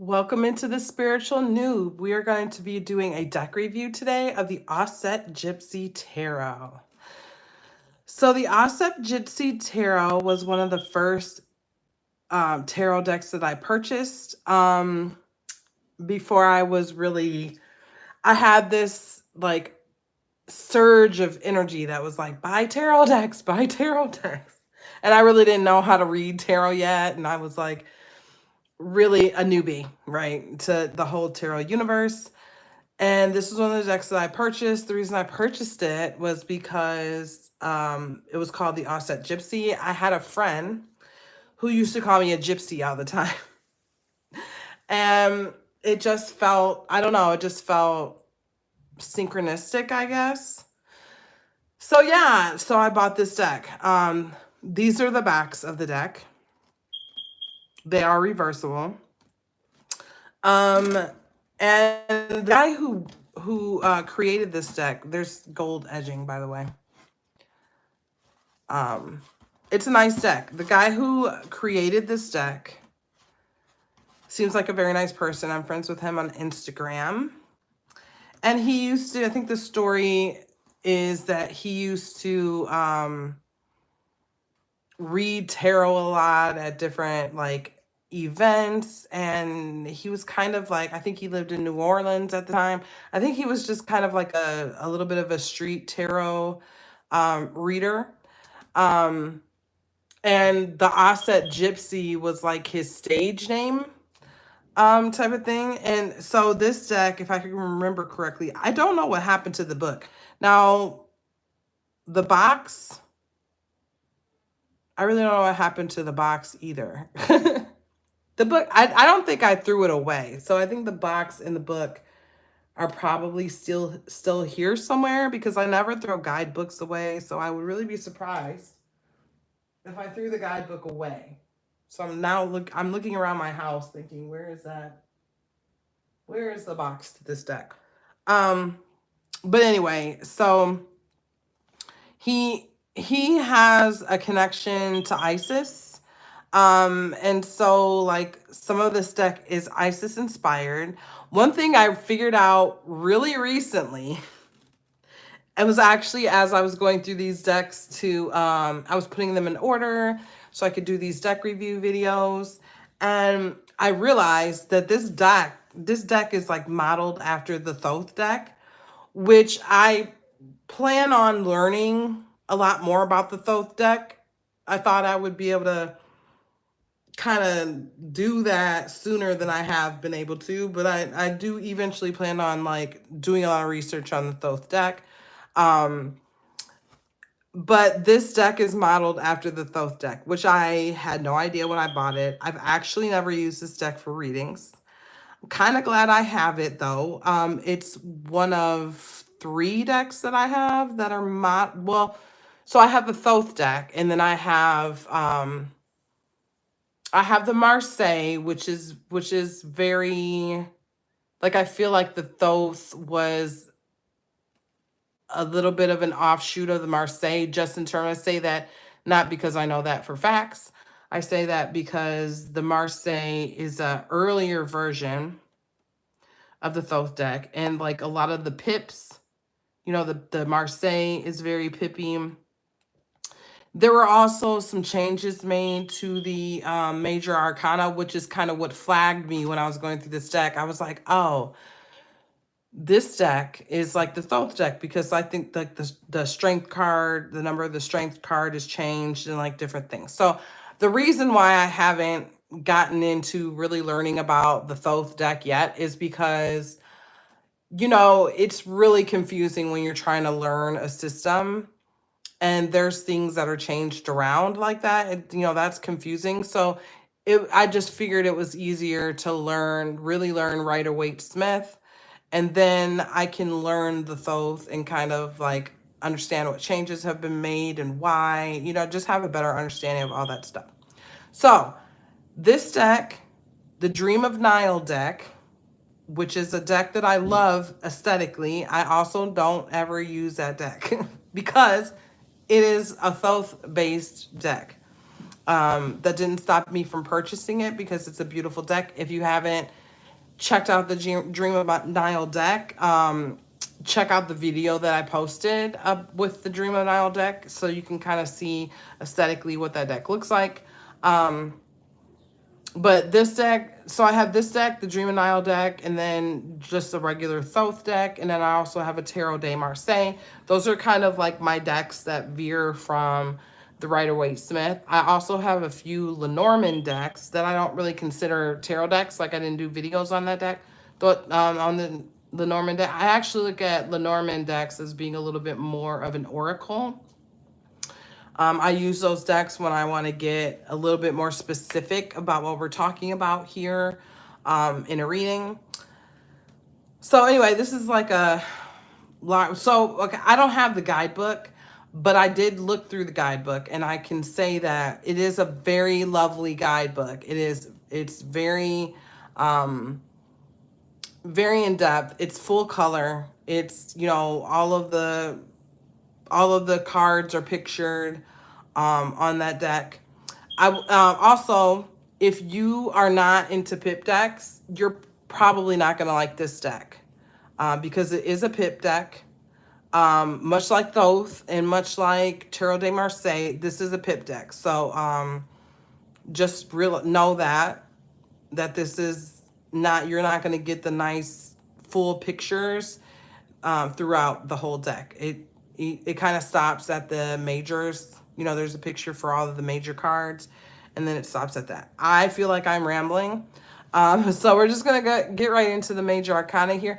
Welcome into the Spiritual Noob. We are going to be doing a deck review today of the Auset Gypsy Tarot. So the Auset Gypsy Tarot was one of the first tarot decks that I purchased before I had this like surge of energy that was like, buy tarot decks, buy tarot decks. And I really didn't know how to read tarot yet. And I was like really a newbie, right, to the whole tarot universe. And this was one of the decks that I purchased. The reason I purchased it was because it was called the Auset Gypsy. I had a friend who used to call me a gypsy all the time. And it just felt, I don't know, it just felt synchronistic, I guess. So yeah, so I bought this deck. These are the backs of the deck. They are reversible. And the guy who created this deck, there's gold edging, by the way. It's a nice deck. The guy who created this deck seems like a very nice person. I'm friends with him on Instagram. And he used to, I think the story is that he used to read tarot a lot at different like events, and he was kind of like, I think he lived in New Orleans at the time. I think he was just kind of like a little bit of a street tarot reader. And the Auset Gypsy was like his stage name type of thing. And so this deck, if I can remember correctly, I don't know what happened to the book. Now, the box, I really don't know what happened to the box either. The book, I don't think I threw it away. So I think the box and the book are probably still here somewhere, because I never throw guidebooks away. So I would really be surprised if I threw the guidebook away. So I'm looking around my house thinking, where is that? Where is the box to this deck? But anyway, so he has a connection to Isis. And so like some of this deck is Isis inspired. One thing I figured out really recently, it was actually as I was going through these decks I was putting them in order so I could do these deck review videos. And I realized that this deck is like modeled after the Thoth deck, which I plan on learning a lot more about the Thoth deck. I thought I would be able to kind of do that sooner than I have been able to, but I do eventually plan on like doing a lot of research on the Thoth deck. But this deck is modeled after the Thoth deck, which I had no idea when I bought it. I've actually never used this deck for readings. I'm kind of glad I have it though. It's one of 3 decks that I have that are so I have the Thoth deck, and then I have the Marseille, which is very, like, I feel like the Thoth was a little bit of an offshoot of the Marseille, just in terms, I say that not because I know that for facts. I say that because the Marseille is a earlier version of the Thoth deck, and like a lot of the pips, you know, the Marseille is very pippy. There were also some changes made to the major arcana, which is kind of what flagged me when I was going through this deck. I was like, oh, this deck is like the Thoth deck, because I think like the strength card, the number of the strength card is changed and like different things. So the reason why I haven't gotten into really learning about the Thoth deck yet is because, you know, it's really confusing when you're trying to learn a system and there's things that are changed around like that. You know, that's confusing. So I just figured it was easier to really learn Rider-Waite-Smith, and then I can learn the Thoth and kind of like understand what changes have been made and why, you know, just have a better understanding of all that stuff. So this deck, the Dream of Nile deck, which is a deck that I love aesthetically, I also don't ever use that deck because it is a Thoth-based deck. That didn't stop me from purchasing it because it's a beautiful deck. If you haven't checked out the Dream of Nile deck, check out the video that I posted with the Dream of Nile deck so you can kind of see aesthetically what that deck looks like. But this deck, so I have this deck, the Dream of Nile deck, and then just a regular Thoth deck, and then I also have a Tarot de Marseille. Those are kind of like my decks that veer from the Rider-Waite-Smith. I also have a few Lenormand decks that I don't really consider tarot decks, like I didn't do videos on that deck, but on the Lenormand deck. I actually look at Lenormand decks as being a little bit more of an oracle. I use those decks when I want to get a little bit more specific about what we're talking about here in a reading. So anyway, this is like a lot. So okay, I don't have the guidebook, but I did look through the guidebook, and I can say that it is a very lovely guidebook. It's very very in depth. It's full color. It's, you know, all of the cards are pictured on that deck. Also, if you are not into pip decks, you're probably not going to like this deck because it is a pip deck. Much like Thoth and much like Tarot de Marseille, this is a pip deck. So just know that this is not, you're not going to get the nice full pictures throughout the whole deck. It kind of stops at the majors. You know, there's a picture for all of the major cards, and then it stops at that. I feel like I'm rambling. So we're just going to get right into the major arcana here.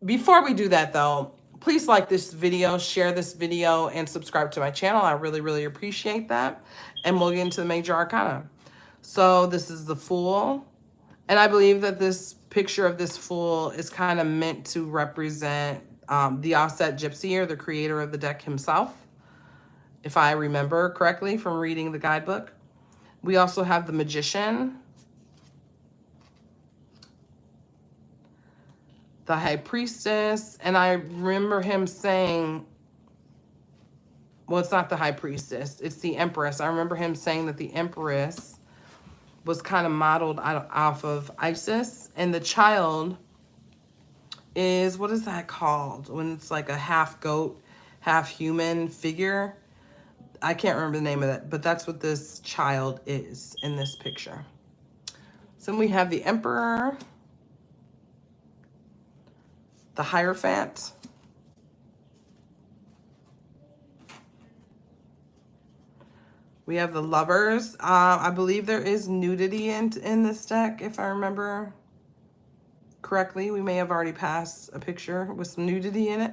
Before we do that, though, please like this video, share this video, and subscribe to my channel. I really, really appreciate that. And we'll get into the major arcana. So this is the Fool. And I believe that this picture of this Fool is kind of meant to represent the Auset Gypsy, or the creator of the deck himself, if I remember correctly from reading the guidebook. We also have the Magician, the High Priestess, and I remember him saying, well, it's not the High Priestess, it's the Empress. I remember him saying that the Empress was kind of modeled off of Isis, and the Child is, what is that called when it's like a half goat, half human figure? I can't remember the name of that, but that's what this child is in this picture. So we have the Emperor, the Hierophant, we have the Lovers. I believe there is nudity in this deck, if I remember correctly. We may have already passed a picture with some nudity in it.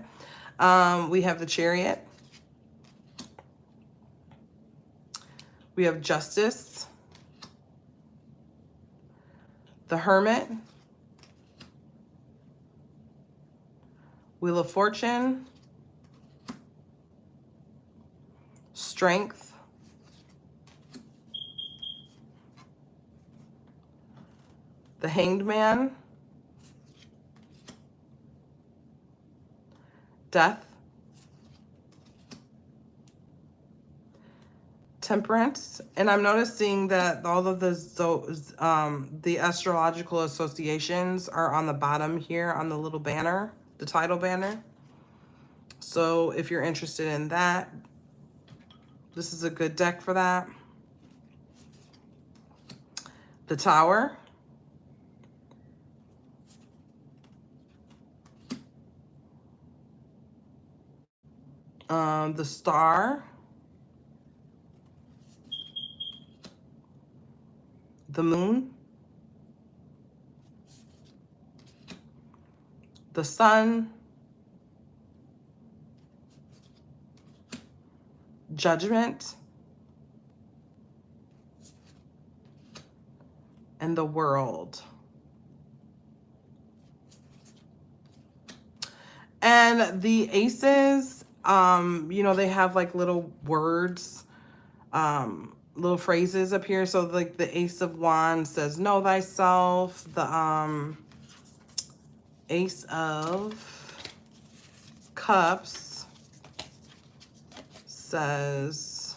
We have the Chariot. We have Justice, the Hermit, Wheel of Fortune, Strength, the Hanged Man, Death, Temperance. And I'm noticing that all of the astrological associations are on the bottom here on the little banner, the title banner. So if you're interested in that, this is a good deck for that. The Tower, the Star, the Moon, the Sun, Judgment, and the World. And the aces, you know, they have like little words, little phrases up here. So like the Ace of Wands says, know thyself. The Ace of Cups says,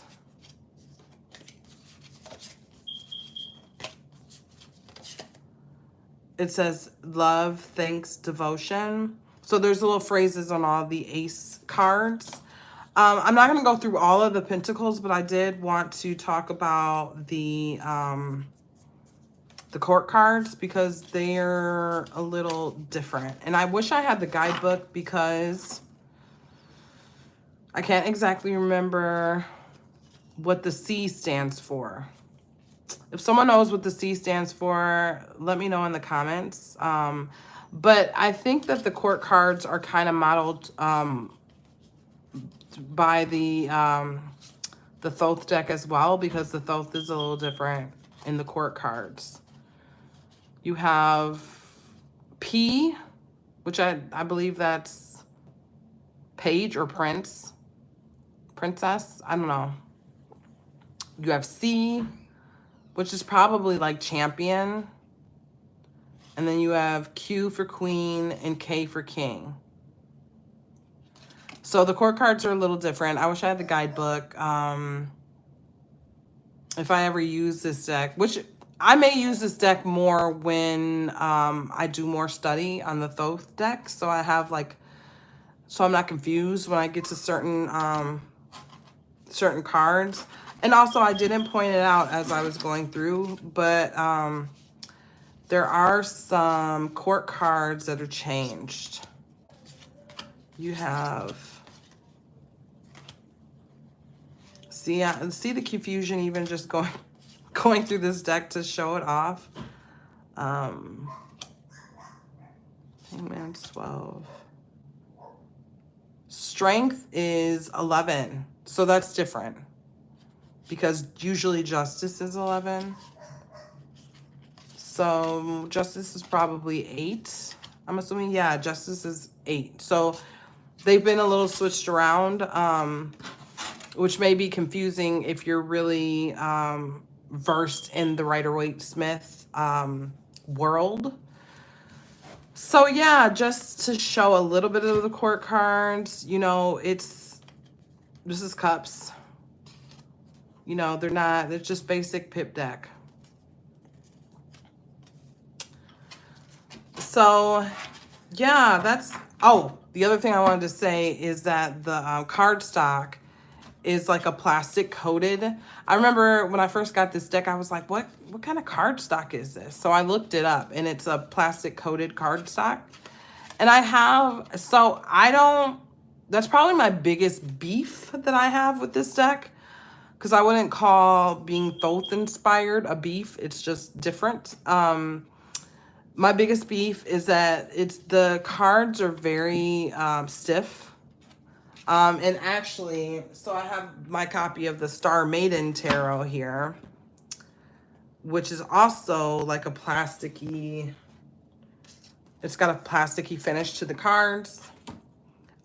it says love, thanks, devotion. So there's little phrases on all the ace cards. I'm not going to go through all of the pentacles, but I did want to talk about the court cards because they're a little different. And I wish I had the guidebook because I can't exactly remember what the C stands for. If someone knows what the C stands for, let me know in the comments. But I think that the court cards are kind of modeled by the Thoth deck as well, because the Thoth is a little different in the court cards. You have P, which I believe that's page or princess. I don't know. You have C, which is probably like champion. And then you have Q for queen and K for king. So the court cards are a little different. I wish I had the guidebook. If I ever use this deck, which I may use this deck more when I do more study on the Thoth deck. So I have like, so I'm not confused when I get to certain cards. And also I didn't point it out as I was going through, but there are some court cards that are changed. You have, see the confusion even just going through this deck to show it off. Hangman's 12. Strength is 11. So that's different because usually justice is 11. So justice is probably 8. I'm assuming, yeah, justice is 8. So they've been a little switched around, which may be confusing if you're really versed in the Rider-Waite-Smith world. So yeah, just to show a little bit of the court cards, you know, this is cups. You know, they're just basic pip deck. So yeah, that's, oh, the other thing I wanted to say is that the cardstock is like a plastic coated. I remember when I first got this deck, I was like, what kind of cardstock is this? So I looked it up and it's a plastic coated cardstock. And that's probably my biggest beef that I have with this deck, because I wouldn't call being Thoth inspired a beef. It's just different. My biggest beef is that the cards are very stiff. And actually, so I have my copy of the Star Maiden Tarot here, which is also like a plasticky, it's got a plasticky finish to the cards.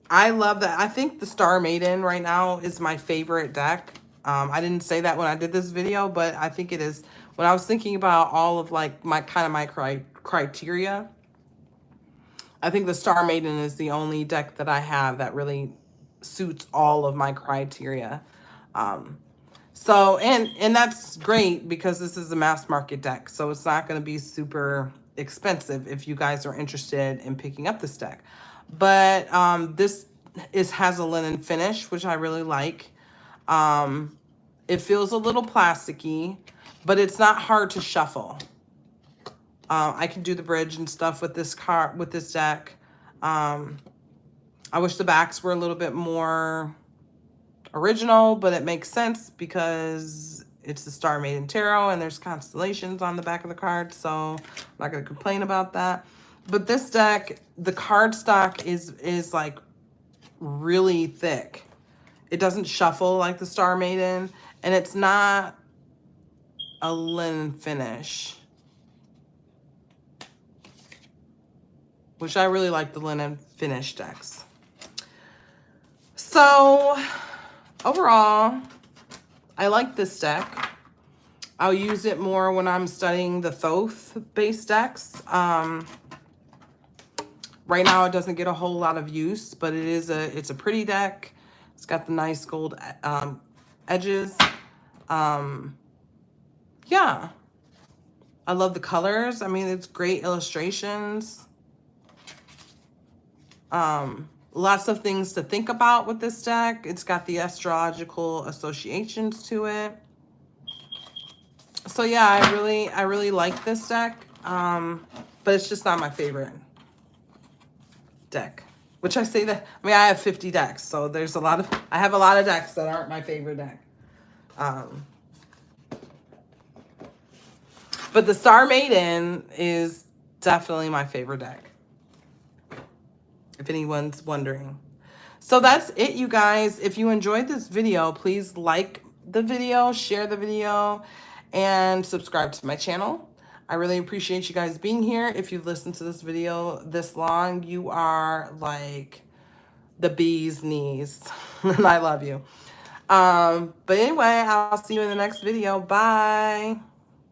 I love that. I think the Star Maiden right now is my favorite deck. I didn't say that when I did this video, but I think it is. When I was thinking about all of like my criteria, I think the Star Maiden is the only deck that I have that really suits all of my criteria. So, and that's great because this is a mass market deck. So it's not going to be super expensive if you guys are interested in picking up this deck. But this has a linen finish, which I really like. It feels a little plasticky, but it's not hard to shuffle. I can do the bridge and stuff with this deck. I wish the backs were a little bit more original, but it makes sense because it's the Star Maiden Tarot and there's constellations on the back of the card, so I'm not going to complain about that. But this deck, the cardstock is like really thick. It doesn't shuffle like the Star Maiden, and it's not a linen finish, which I really like the linen finish decks. So overall, I like this deck. I'll use it more when I'm studying the Thoth-based decks. Right now, it doesn't get a whole lot of use, but it's a pretty deck. It's got the nice gold edges. Yeah, I love the colors. I mean, it's great illustrations. Lots of things to think about with this deck. It's got the astrological associations to it. So yeah, I really like this deck. But it's just not my favorite deck. Which I say that, I mean, I have 50 decks, so there's a lot of, I have a lot of decks that aren't my favorite deck. But the Star Maiden is definitely my favorite deck, if anyone's wondering. So that's it, you guys. If you enjoyed this video, please like the video, share the video, and subscribe to my channel. I really appreciate you guys being here. If you've listened to this video this long, you are like the bee's knees. And I love you. But anyway, I'll see you in the next video. Bye.